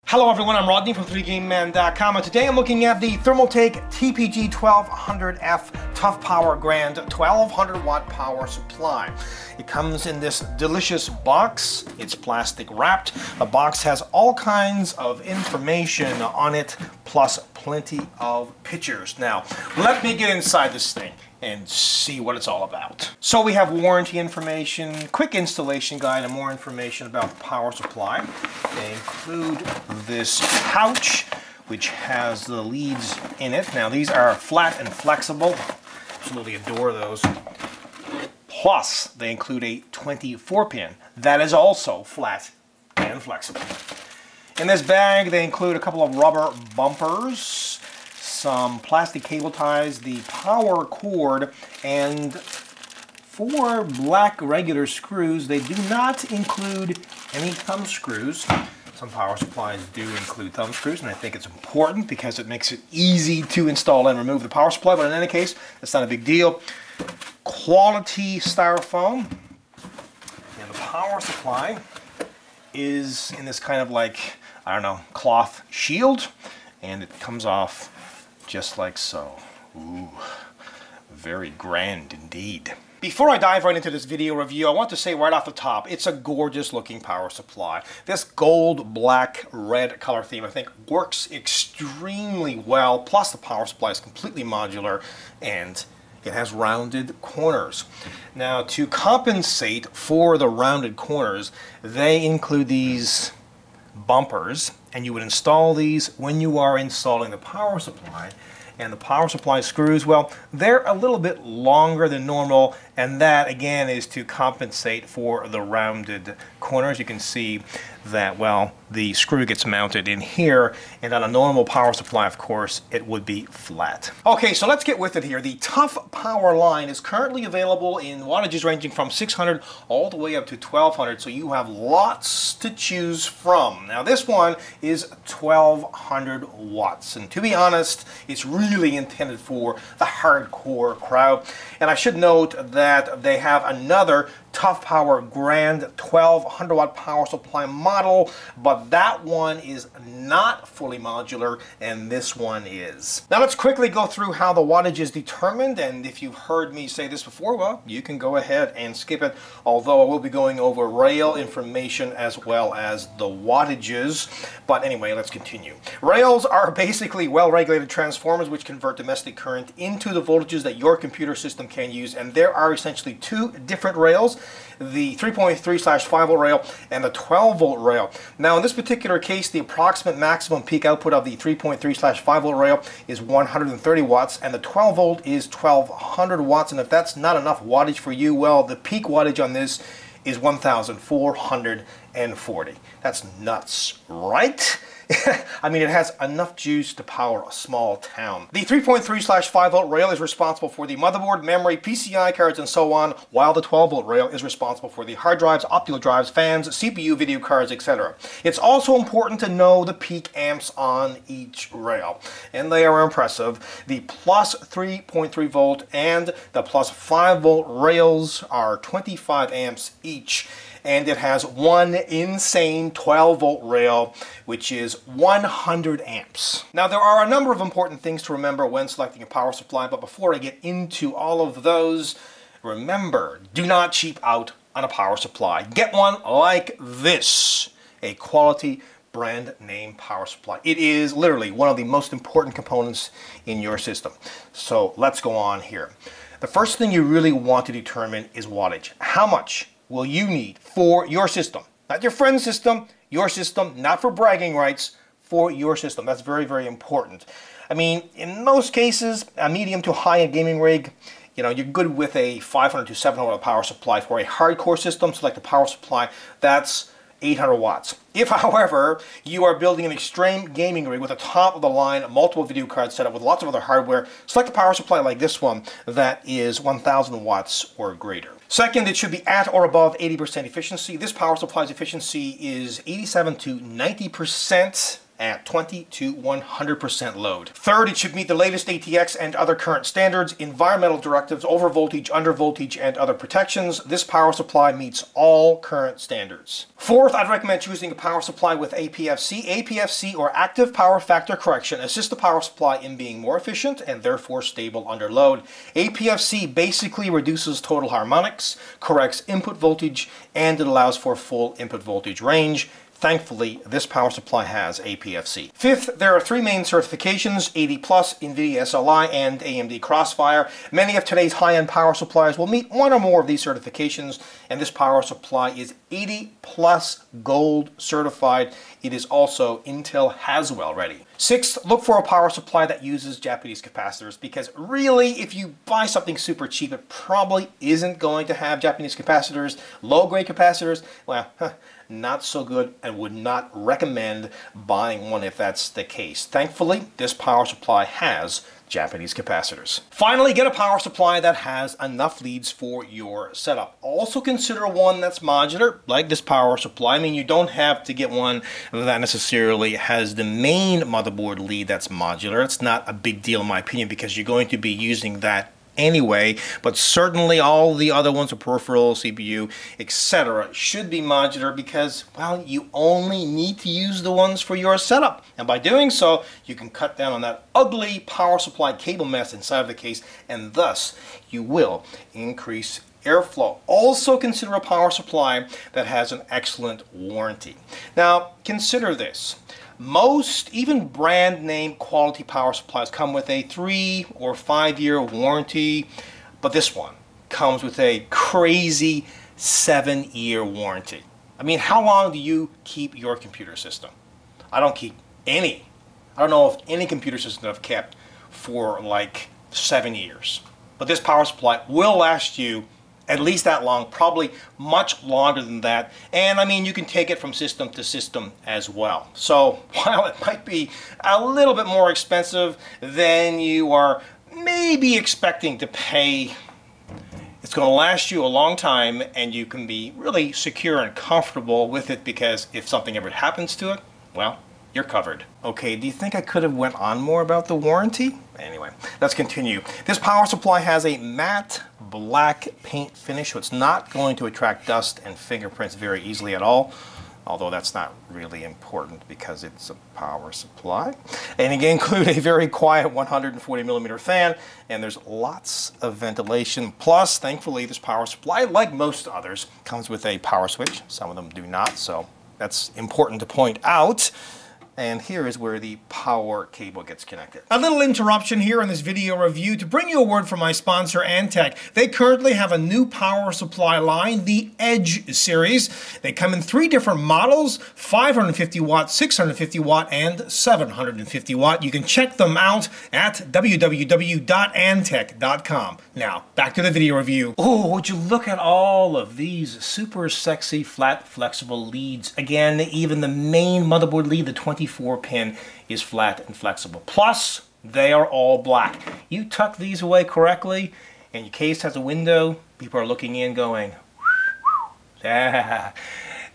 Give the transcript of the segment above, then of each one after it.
Hello everyone, I'm Rodney from 3GameMan.com, and today I'm looking at the Thermaltake TPG-1200F Toughpower Grand 1200 watt power supply. It comes in this delicious box. It's plastic wrapped. The box has all kinds of information on it, plus plenty of pictures. Now, let me get inside this thing and see what it's all about. So we have warranty information, quick installation guide, and more information about the power supply. They include this pouch, which has the leads in it. Now these are flat and flexible. Absolutely adore those. Plus, they include a 24-pin that is also flat and flexible. In this bag, they include a couple of rubber bumpers, some plastic cable ties, the power cord, and 4 black regular screws. They do not include any thumb screws. Some power supplies do include thumb screws, and I think it's important because it makes it easy to install and remove the power supply, but in any case, it's not a big deal. Quality styrofoam, and the power supply is in this kind of like, I don't know, cloth shield, and it comes off just like so. Ooh, very grand indeed. Before I dive right into this video review, I want to say right off the top, it's a gorgeous looking power supply. This gold, black, red color theme I think works extremely well, plus the power supply is completely modular and it has rounded corners. Now, to compensate for the rounded corners, they include these bumpers, and you would install these when you are installing the power supply. And the power supply screws, well, they're a little bit longer than normal, and that again is to compensate for the rounded corners. You can see that, well, the screw gets mounted in here, and on a normal power supply, of course, it would be flat. Okay, so let's get with it here. The Toughpower line is currently available in wattages ranging from 600 all the way up to 1200, so you have lots to choose from. Now, this one is 1200 watts, and to be honest, it's really intended for the hardcore crowd. And I should note that they have another Toughpower Grand 1200 watt power supply model, but that one is not fully modular and this one is. Now let's quickly go through how the wattage is determined, and if you've heard me say this before, well, you can go ahead and skip it, although I will be going over rail information as well as the wattages. But anyway, let's continue. Rails are basically well-regulated transformers which convert domestic current into the voltages that your computer system can use, and there are essentially 2 different rails, the 3.3/5 volt rail and the 12 volt rail. Now in this particular case, the approximate maximum peak output of the 3.3/5 volt rail is 130 watts, and the 12 volt is 1200 watts, and if that's not enough wattage for you, well, the peak wattage on this is 1440. That's nuts, right? I mean, it has enough juice to power a small town. The 3.3/5 volt rail is responsible for the motherboard, memory, PCI cards, and so on, while the 12 volt rail is responsible for the hard drives, optical drives, fans, CPU, video cards, etc. It's also important to know the peak amps on each rail, and they are impressive. The plus 3.3 volt and the plus 5 volt rails are 25 amps each, and it has one insane 12 volt rail, which is 100 amps. Now, there are a number of important things to remember when selecting a power supply, but before I get into all of those, remember, do not cheap out on a power supply. Get one like this, a quality brand name power supply. It is literally one of the most important components in your system. So let's go on here. The first thing you really want to determine is wattage. How much will you need for your system? Not your friend's system, your system, not for bragging rights, for your system. That's very, very important. I mean, in most cases, a medium to high-end gaming rig, you know, you're good with a 500 to 700 watt power supply. For a hardcore system, so like the power supply, that's 800 watts. If, however, you are building an extreme gaming rig with a top-of-the-line multiple video card setup with lots of other hardware, select a power supply like this one that is 1000 watts or greater. Second, it should be at or above 80% efficiency. This power supply's efficiency is 87 to 90%. at 20 to 100% load. Third, it should meet the latest ATX and other current standards, environmental directives, over voltage, under voltage, and other protections. This power supply meets all current standards. Fourth, I'd recommend choosing a power supply with APFC. APFC, or Active Power Factor Correction, assists the power supply in being more efficient and therefore stable under load. APFC basically reduces total harmonics, corrects input voltage, and it allows for full input voltage range. Thankfully, this power supply has APFC. Fifth, there are three main certifications: 80+, NVIDIA SLI, and AMD Crossfire. Many of today's high-end power supplies will meet one or more of these certifications, and this power supply is 80+ Gold certified. It is also Intel Haswell ready. Sixth, look for a power supply that uses Japanese capacitors, because really, if you buy something super cheap, it probably isn't going to have Japanese capacitors. Low-grade capacitors, well, not so good, and would not recommend buying one if that's the case. Thankfully, this power supply has Japanese capacitors. Finally, get a power supply that has enough leads for your setup. Also consider one that's modular, like this power supply. I mean, you don't have to get one that necessarily has the main motherboard lead that's modular. It's not a big deal in my opinion, because you're going to be using that anyway, but certainly all the other ones, the peripheral, CPU, etc., should be modular, because, well, you only need to use the ones for your setup. And by doing so, you can cut down on that ugly power supply cable mess inside of the case, and thus you will increase airflow. Also consider a power supply that has an excellent warranty. Now, consider this. Most, even brand name quality power supplies come with a 3 or 5 year warranty, but this one comes with a crazy 7-year warranty. I mean, how long do you keep your computer system? I don't keep any. I don't know of any computer system I've kept for like 7 years. But this power supply will last you at least that long, probably much longer than that. And I mean, you can take it from system to system as well. So while it might be a little bit more expensive than you are maybe expecting to pay, it's going to last you a long time, and you can be really secure and comfortable with it, because if something ever happens to it, well, you're covered. Okay, do you think I could have went on more about the warranty? Anyway, let's continue. This power supply has a matte black paint finish, so it's not going to attract dust and fingerprints very easily at all, although that's not really important because it's a power supply. And you include a very quiet 140mm fan, and there's lots of ventilation. Plus, thankfully, this power supply, like most others, comes with a power switch. Some of them do not, so that's important to point out. And here is where the power cable gets connected. A little interruption here in this video review to bring you a word from my sponsor, Antec. They currently have a new power supply line, the Edge series. They come in 3 different models: 550 watt, 650 watt, and 750 watt. You can check them out at www.antec.com. Now, back to the video review. Oh, would you look at all of these super sexy flat flexible leads. Again, even the main motherboard lead, the 24-pin, is flat and flexible. Plus, they are all black. You tuck these away correctly, and your case has a window, people are looking in going, ah,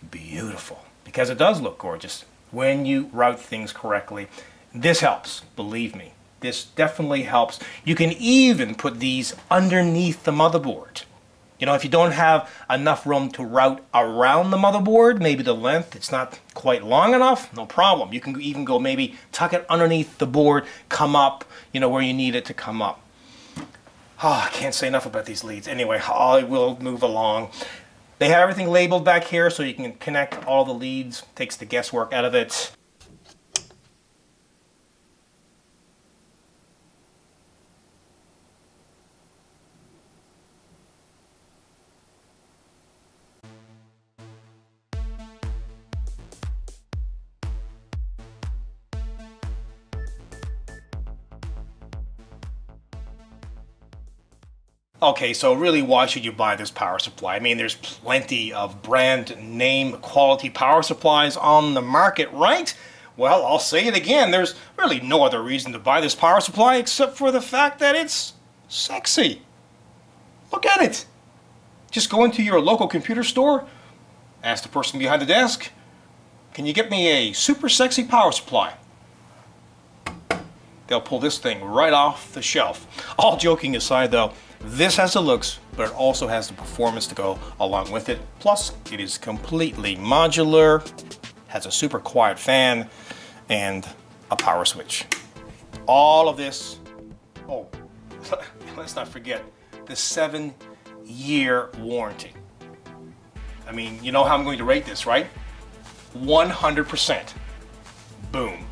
beautiful. Because it does look gorgeous when you route things correctly. This helps, believe me. This definitely helps. You can even put these underneath the motherboard. You know, if you don't have enough room to route around the motherboard, maybe the length, it's not quite long enough, no problem. You can even go maybe tuck it underneath the board, come up, you know, where you need it to come up. Oh, I can't say enough about these leads. Anyway, I will move along. They have everything labeled back here so you can connect all the leads, takes the guesswork out of it. Okay, so really, why should you buy this power supply? I mean, there's plenty of brand name quality power supplies on the market, right? Well, I'll say it again, there's really no other reason to buy this power supply except for the fact that it's sexy. Look at it. Just go into your local computer store, ask the person behind the desk, can you get me a super sexy power supply? They'll pull this thing right off the shelf. All joking aside though, this has the looks, but it also has the performance to go along with it. Plus, it is completely modular, has a super quiet fan, and a power switch. All of this, oh, let's not forget the 7-year warranty. I mean, you know how I'm going to rate this, right? 100%. Boom.